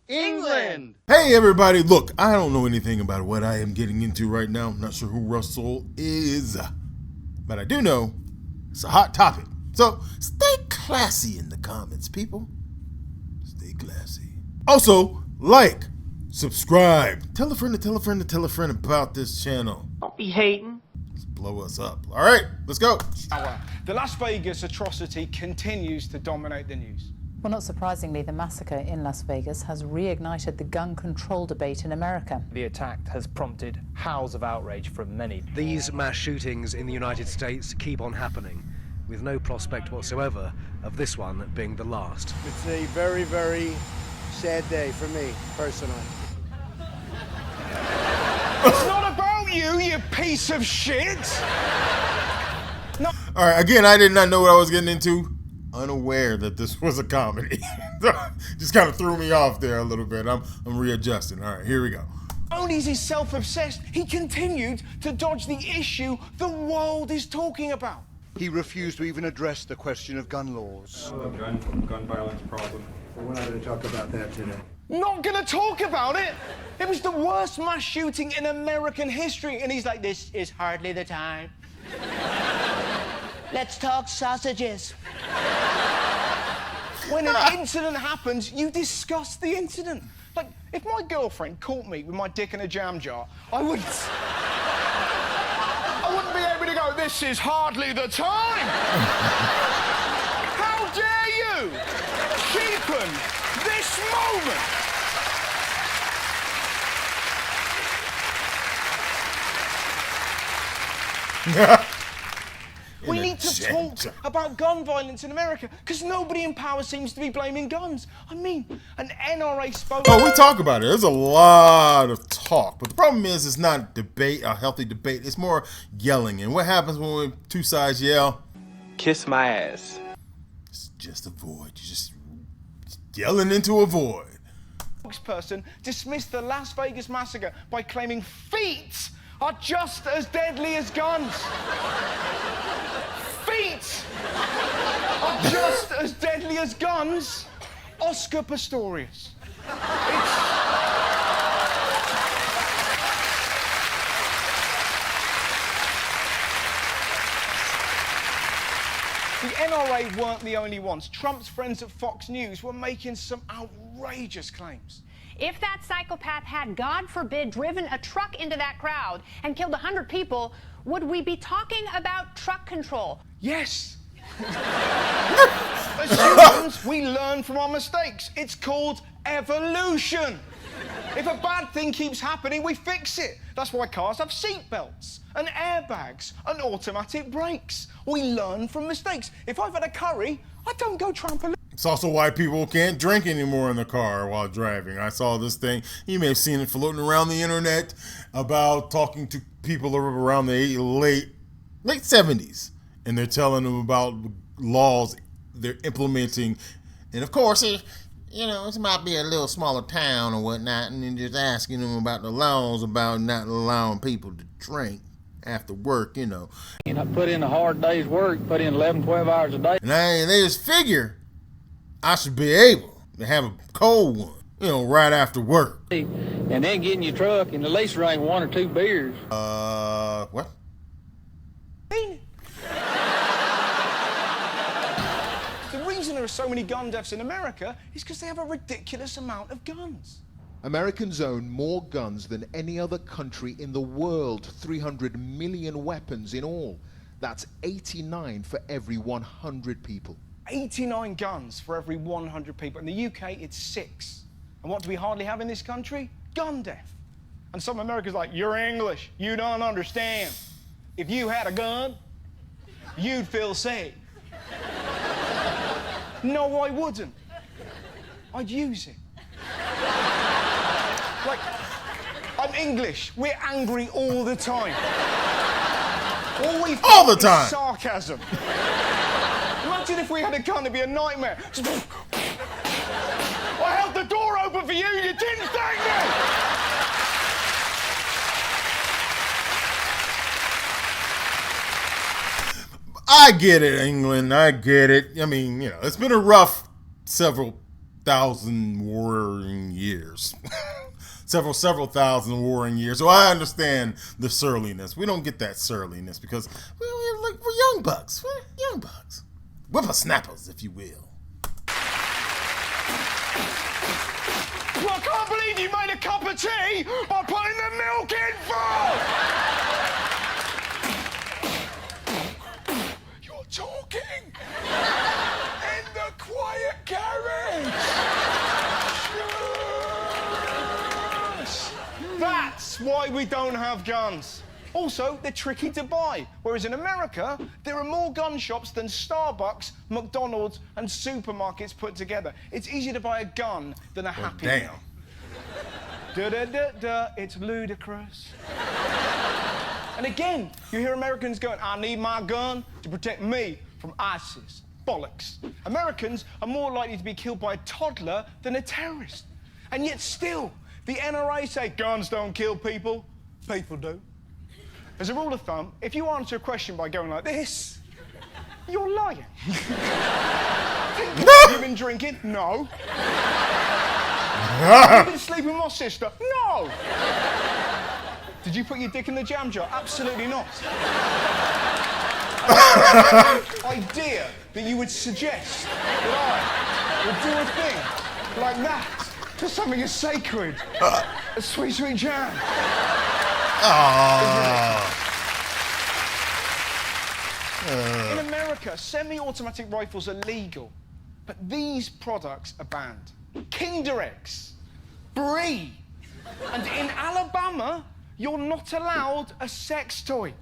England! Hey everybody, look, I don't know anything about what I am getting into right now. I'm not sure who Russell is, but I do know it's a hot topic. So stay classy in the comments, people. Stay classy. Also, like, subscribe, tell a friend to tell a friend to tell a friend about this channel. Don't be hating. Let's blow us up. All right, let's go. The Las Vegas atrocity continues to dominate the news. Well, not surprisingly, the massacre in Las Vegas has reignited the gun control debate in America. The attack has prompted howls of outrage from many. These mass shootings in the United States keep on happening, with no prospect whatsoever of this one being the last. It's a very, very sad day for me, personally. It's not about you, you piece of shit! No. All right, again, I did not know what I was getting into. Unaware that this was a comedy. Just kind of threw me off there a little bit. I'm readjusting. All right, here we go. Only is he self-obsessed, he continued to dodge the issue the world is talking about. He refused to even address the question of gun laws. Gun violence problem. But we're not going to talk about that today. Not gonna talk about it! It was the worst mass shooting in American history, and he's like, this is hardly the time. Let's talk sausages. When an incident happens, you discuss the incident. Like, if my girlfriend caught me with my dick in a jam jar, I wouldn't be able to go, this is hardly the time! How dare you cheapen this moment? We need to talk about gun violence in America because nobody in power seems to be blaming guns. I mean, an NRA spokesman. Oh, we talk about it. There's a lot of talk, but the problem is it's not debate, a healthy debate. It's more yelling. And what happens when two sides yell? Kiss my ass. It's just a void. You're just yelling into a void. Spokesperson dismissed the Las Vegas massacre by claiming feet are just as deadly as guns. Feet are just as deadly as guns. Oscar Pistorius. The NRA weren't the only ones. Trump's friends at Fox News were making some outrageous claims. If that psychopath had, God forbid, driven a truck into that crowd and killed 100 people, would we be talking about truck control? Yes. As humans, we learn from our mistakes. It's called evolution. If a bad thing keeps happening, we fix it. That's why cars have seat belts and airbags and automatic brakes. We learn from mistakes. If I've had a curry, I don't go trampoline. It's also why people can't drink anymore in the car while driving. I saw this thing. You may have seen it floating around the internet about talking to people around the late 70s. And they're telling them about laws they're implementing. And of course, it might be a little smaller town or whatnot. And then just asking them about the laws about not allowing people to drink after work, You know, put in a hard day's work, put in 11, 12 hours a day. And they just figure I should be able to have a cold one, right after work. And then get in your truck and at least drink 1 or 2 beers. What? The reason there are so many gun deaths in America is because they have a ridiculous amount of guns. Americans own more guns than any other country in the world. 300 million weapons in all. That's 89 for every 100 people. 89 guns for every 100 people. In the UK, it's 6. And what do we hardly have in this country? Gun death. And some Americans are like, you're English, you don't understand. If you had a gun, you'd feel safe. No, I wouldn't. I'd use it. Like, I'm English. We're angry all the time. All the time. Is sarcasm. Imagine if we had a gun, it'd be a nightmare. I held the door open for you, you didn't thank me! I get it, England. I get it. I mean, it's been a rough several thousand warring years. years. several thousand warring years. So I understand the surliness. We don't get that surliness because we're young bucks. We're young bucks. Whippersnappers, if you will. Well, I can't believe you made a cup of tea by putting the milk in full! You're talking in the quiet garage! Yes! That's why we don't have guns. Also, they're tricky to buy, whereas in America, there are more gun shops than Starbucks, McDonald's, and supermarkets put together. It's easier to buy a gun than a Happy Meal. Da-da-da-da, it's ludicrous. And again, you hear Americans going, I need my gun to protect me from ISIS. Bollocks. Americans are more likely to be killed by a toddler than a terrorist. And yet still, the NRA say guns don't kill people. People do. As a rule of thumb, if you answer a question by going like this, you're lying. Have you been drinking? No. Have you been sleeping with my sister? No. Did you put your dick in the jam jar? Absolutely not. Idea that you would suggest that I would do a thing like that to something as sacred as sweet, sweet jam. In America, semi-automatic rifles are legal, but these products are banned. Kinder Eggs, Brie, and in Alabama, you're not allowed a sex toy.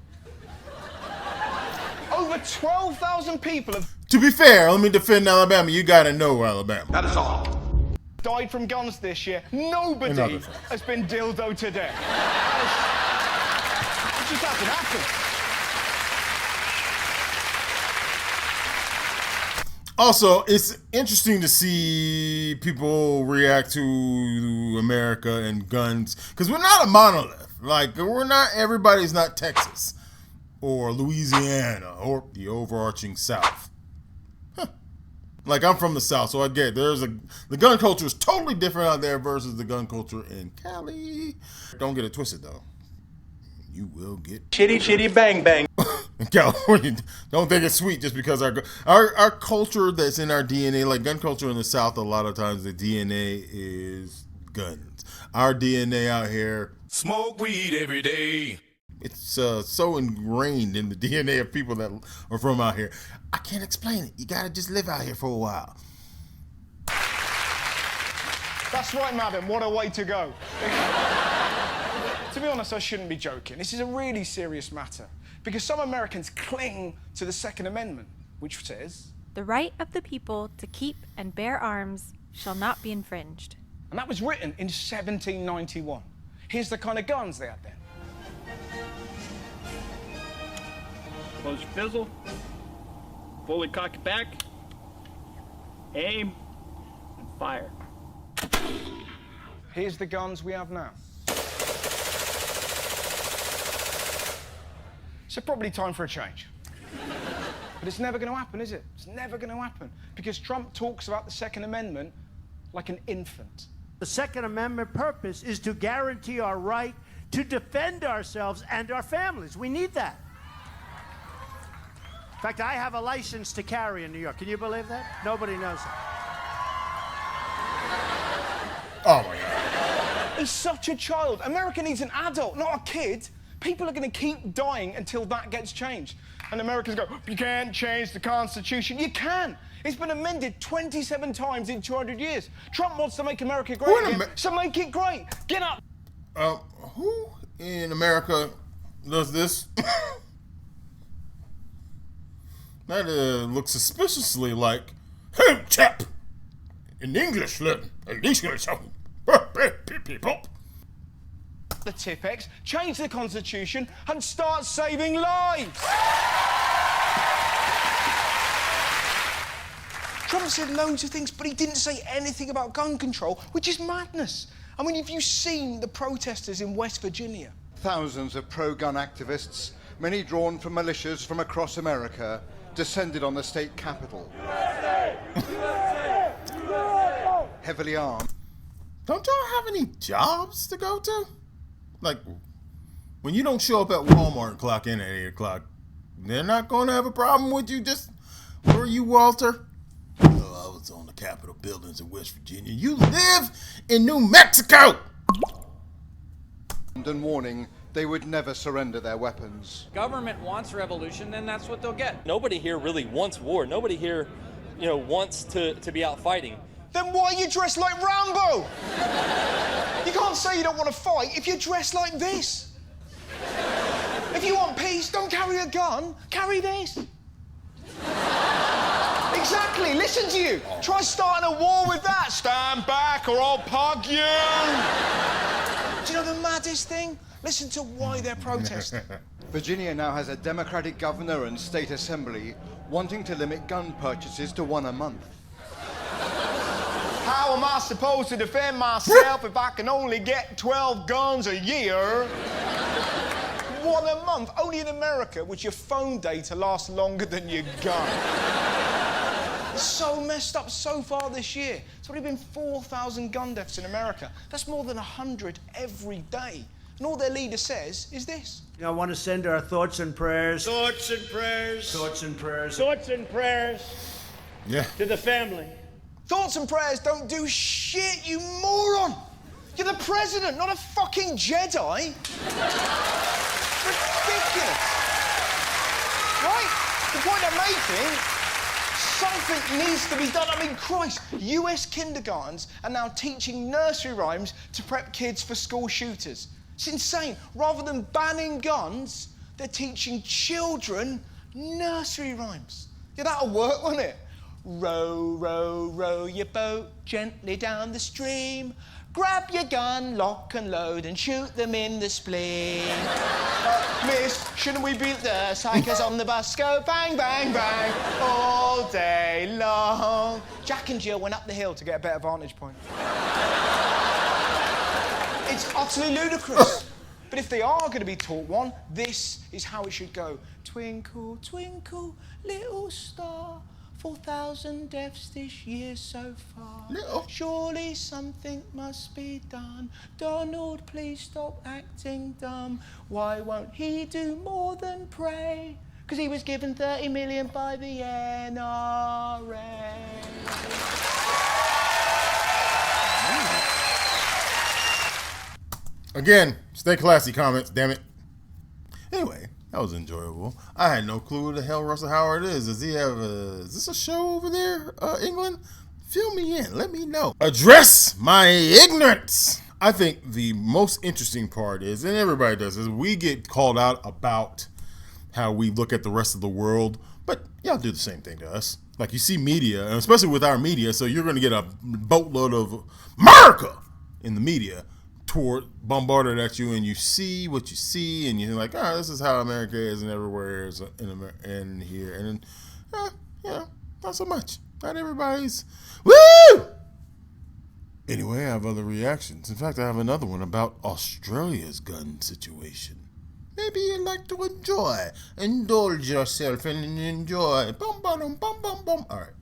Over 12,000 people have... To be fair, let me defend Alabama. You gotta know Alabama. That is all. ...died from guns this year. Nobody has been dildoed to death. It just hasn't happened. Also, it's interesting to see people react to America and guns because we're not a monolith. Like, everybody's not Texas or Louisiana or the overarching South. Like, I'm from the South, so I get the gun culture is totally different out there versus the gun culture in Cali. Don't get it twisted, though. You will get chitty bang bang. In California, don't think it's sweet just because our culture that's in our DNA, like gun culture in the South, a lot of times the DNA is guns. Our DNA out here, smoke weed every day. It's so ingrained in the DNA of people that are from out here. I can't explain it. You gotta just live out here for a while. That's right, madam. What a way to go. To be honest, I shouldn't be joking. This is a really serious matter because some Americans cling to the Second Amendment, which says, "The right of the people to keep and bear arms shall not be infringed." And that was written in 1791. Here's the kind of guns they had then. Close your fizzle. Fully cock it back. Aim. And fire. Here's the guns we have now. So probably time for a change. But it's never going to happen, is it? It's never going to happen. Because Trump talks about the Second Amendment like an infant. The Second Amendment purpose is to guarantee our right to defend ourselves and our families. We need that. In fact, I have a license to carry in New York. Can you believe that? Nobody knows that. Oh, my God. He's such a child. America needs an adult, not a kid. People are going to keep dying until that gets changed. And Americans go, you can't change the Constitution. You can. It's been amended 27 times in 200 years. Trump wants to make America great again, so make it great. Get up. Who in America does this? That looks suspiciously like, hey, chap, in English, at least people. The Tipex, change the Constitution, and start saving lives. Trump said loads of things, but he didn't say anything about gun control, which is madness. I mean, have you seen the protesters in West Virginia? Thousands of pro-gun activists, many drawn from militias from across America, descended on the state capitol. Heavily armed. don't y'all have any jobs to go to? Like, when you don't show up at Walmart and clock in at 8 o'clock, they're not going to have a problem with you. Just, where are you, Walter? Oh, I was on the Capitol buildings in West Virginia. You live in New Mexico! And warning, they would never surrender their weapons. Government wants revolution, then that's what they'll get. Nobody here really wants war. Nobody here, wants to be out fighting. Then why are you dressed like Rambo? You can't say you don't want to fight if you're dressed like this. If you want peace, don't carry a gun, carry this. Exactly, listen to you. Try starting a war with that. Stand back or I'll pug you. Do you know the maddest thing? Listen to why they're protesting. Virginia now has a Democratic governor and state assembly wanting to limit gun purchases to 1 a month. How am I supposed to defend myself if I can only get 12 guns a year? 1 a month. Only in America would your phone data last longer than your gun. It's so messed up so far this year. It's already been 4,000 gun deaths in America. That's more than 100 every day. And all their leader says is this. I want to send our thoughts and prayers. Thoughts and prayers. Thoughts and prayers. Thoughts and prayers. Yeah. To the family. Thoughts and prayers don't do shit, you moron! You're the president, not a fucking Jedi. Ridiculous. Right? The point I'm making, something needs to be done. I mean, Christ, US kindergartens are now teaching nursery rhymes to prep kids for school shooters. It's insane. Rather than banning guns, they're teaching children nursery rhymes. Yeah, that'll work, won't it? Row, row, row your boat gently down the stream. Grab your gun, lock and load, and shoot them in the spleen. Miss, shouldn't we be the psychos on the bus go bang, bang, bang all day long? Jack and Jill went up the hill to get a better vantage point. It's utterly ludicrous. But if they are going to be taught one, this is how it should go. Twinkle, twinkle, little star, 4,000 deaths this year so far. No. Surely something must be done. Donald, please stop acting dumb. Why won't he do more than pray? Because he was given 30 million by the NRA. Again, stay classy, comments, damn it. Anyway, that was enjoyable. I had no clue who the hell Russell Howard is. Does he have is this a show over there, England? Fill me in, let me know. Address my ignorance. I think the most interesting part is, and everybody does, is we get called out about how we look at the rest of the world, but y'all do the same thing to us. Like, you see media, and especially with our media, so you're going to get a boatload of America in the media bombarded at you, and you see what you see, and you're like, this is how America is, and everywhere is in here, and then, not so much. Not everybody's, woo! Anyway, I have other reactions. In fact, I have another one about Australia's gun situation. Maybe you'd like to indulge yourself and enjoy. Bum, bum, bum, bum, bum. All right.